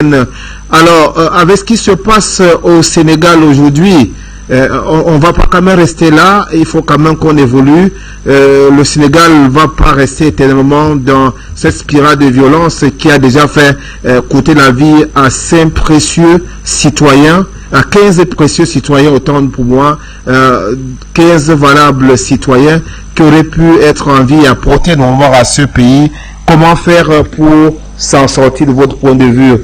Alors, avec ce qui se passe au Sénégal aujourd'hui, on ne va pas quand même rester là, il faut quand même qu'on évolue. Le Sénégal ne va pas rester éternellement dans cette spirale de violence qui a déjà fait coûter la vie à 5 précieux citoyens, à 15 précieux citoyens, autant pour moi, 15 valables citoyens qui auraient pu être en vie et apporter normalement à ce pays. Comment faire pour s'en sortir de votre point de vue,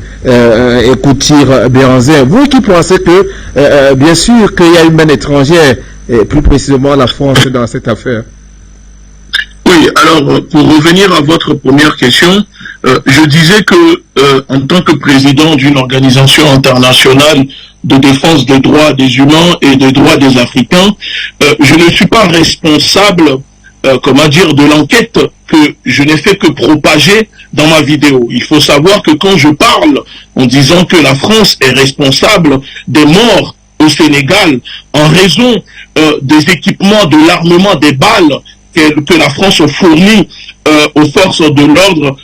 Écoutir Béranzin? Vous qui pensez que, bien sûr, qu'il y a une main étrangère, et plus précisément la France, dans cette affaire. Oui, alors, pour revenir à votre première question, je disais que, en tant que président d'une organisation internationale de défense des droits des humains et des droits des Africains, je ne suis pas responsable comment dire, de l'enquête que je n'ai fait que propager dans ma vidéo. Il faut savoir que quand je parle en disant que la France est responsable des morts au Sénégal en raison des équipements, de l'armement, des balles que la France fournit aux forces de l'ordre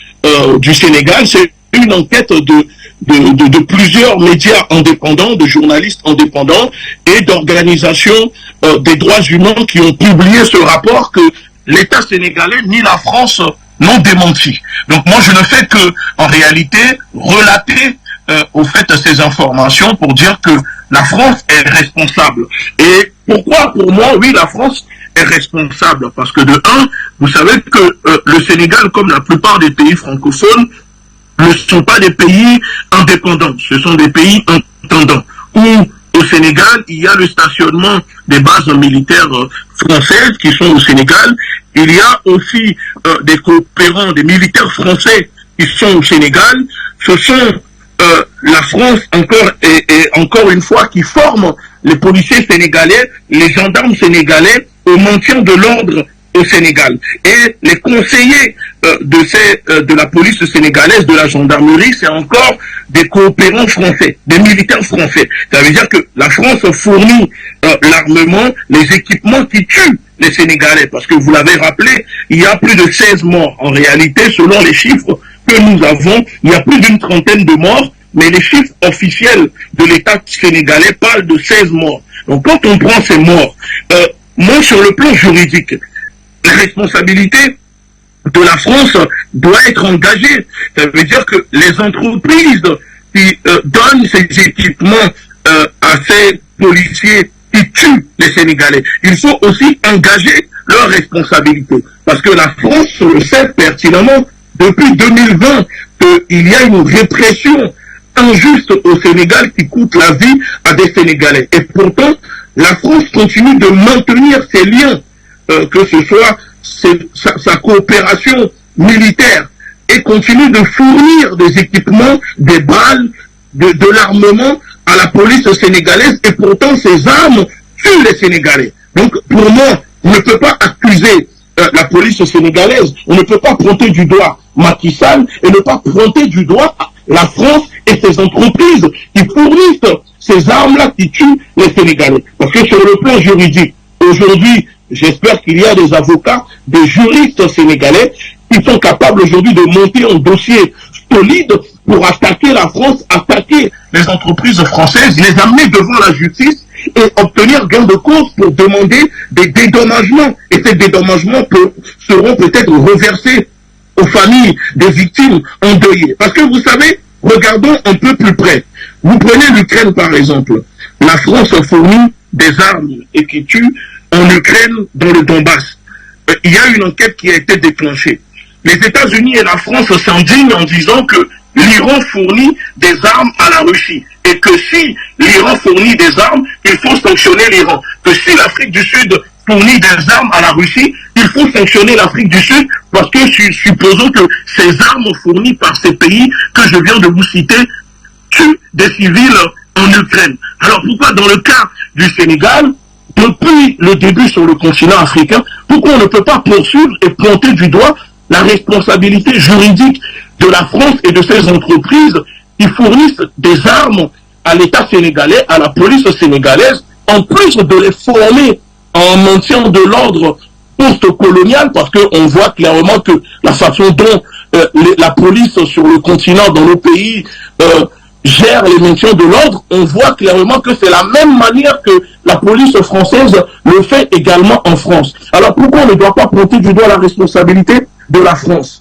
du Sénégal, c'est une enquête de plusieurs médias indépendants, de journalistes indépendants et d'organisations des droits humains qui ont publié ce rapport que l'État sénégalais ni la France n'ont démenti. Donc moi je ne fais que, en réalité, relater au fait ces informations pour dire que la France est responsable. Et pourquoi pour moi, oui, la France est responsable? Parce que de un, vous savez que le Sénégal, comme la plupart des pays francophones, ne sont pas des pays indépendants, ce sont des pays intendants, où au Sénégal, il y a le stationnement des bases militaires françaises qui sont au Sénégal. Il y a aussi des coopérants, des militaires français qui sont au Sénégal. Ce sont la France encore une fois qui forme les policiers sénégalais, les gendarmes sénégalais au maintien de l'ordre au Sénégal. Et les conseillers de la police sénégalaise, de la gendarmerie, c'est encore des coopérants français, des militaires français. Ça veut dire que la France fournit l'armement, les équipements qui tuent les Sénégalais. Parce que vous l'avez rappelé, il y a plus de 16 morts. En réalité, selon les chiffres que nous avons, il y a plus d'une trentaine de morts, mais les chiffres officiels de l'État sénégalais parlent de 16 morts. Donc quand on prend ces morts, moi sur le plan juridique, la responsabilité de la France doit être engagée. Ça veut dire que les entreprises qui donnent ces équipements à ces policiers qui tuent les Sénégalais, il faut aussi engager leur responsabilité. Parce que la France le sait pertinemment depuis 2020 qu'il y a une répression injuste au Sénégal qui coûte la vie à des Sénégalais. Et pourtant, la France continue de maintenir ses liens, que ce soit sa coopération militaire, et continue de fournir des équipements, des balles, de l'armement à la police sénégalaise, et pourtant ces armes tuent les Sénégalais. Donc pour moi, on ne peut pas accuser la police sénégalaise, on ne peut pas pointer du doigt Macky Sall et ne pas pointer du doigt la France et ses entreprises qui fournissent ces armes-là qui tuent les Sénégalais. Parce que sur le plan juridique, aujourd'hui, j'espère qu'il y a des avocats, des juristes sénégalais qui sont capables aujourd'hui de monter un dossier solide pour attaquer la France, attaquer les entreprises françaises, les amener devant la justice et obtenir gain de cause pour demander des dédommagements. Et ces dédommagements seront peut-être reversés aux familles des victimes endeuillées. Parce que vous savez, regardons un peu plus près. Vous prenez l'Ukraine par exemple. La France fournit des armes et qui tue en Ukraine, dans le Donbass. Il y a une enquête qui a été déclenchée. Les États-Unis et la France s'indignent en disant que l'Iran fournit des armes à la Russie. Et que si l'Iran fournit des armes, il faut sanctionner l'Iran. Que si l'Afrique du Sud fournit des armes à la Russie, il faut sanctionner l'Afrique du Sud parce que supposons que ces armes fournies par ces pays que je viens de vous citer tuent des civils en Ukraine. Alors pourquoi dans le cas du Sénégal, depuis le début sur le continent africain, pourquoi on ne peut pas poursuivre et pointer du doigt la responsabilité juridique de la France et de ses entreprises qui fournissent des armes à l'État sénégalais, à la police sénégalaise, en plus de les former en maintien de l'ordre post-colonial, parce qu'on voit clairement que la façon dont la police sur le continent, dans nos pays, gère les maintien de l'ordre, on voit clairement que c'est la même manière que la police française le fait également en France. Alors pourquoi on ne doit pas pointer du doigt la responsabilité de la France?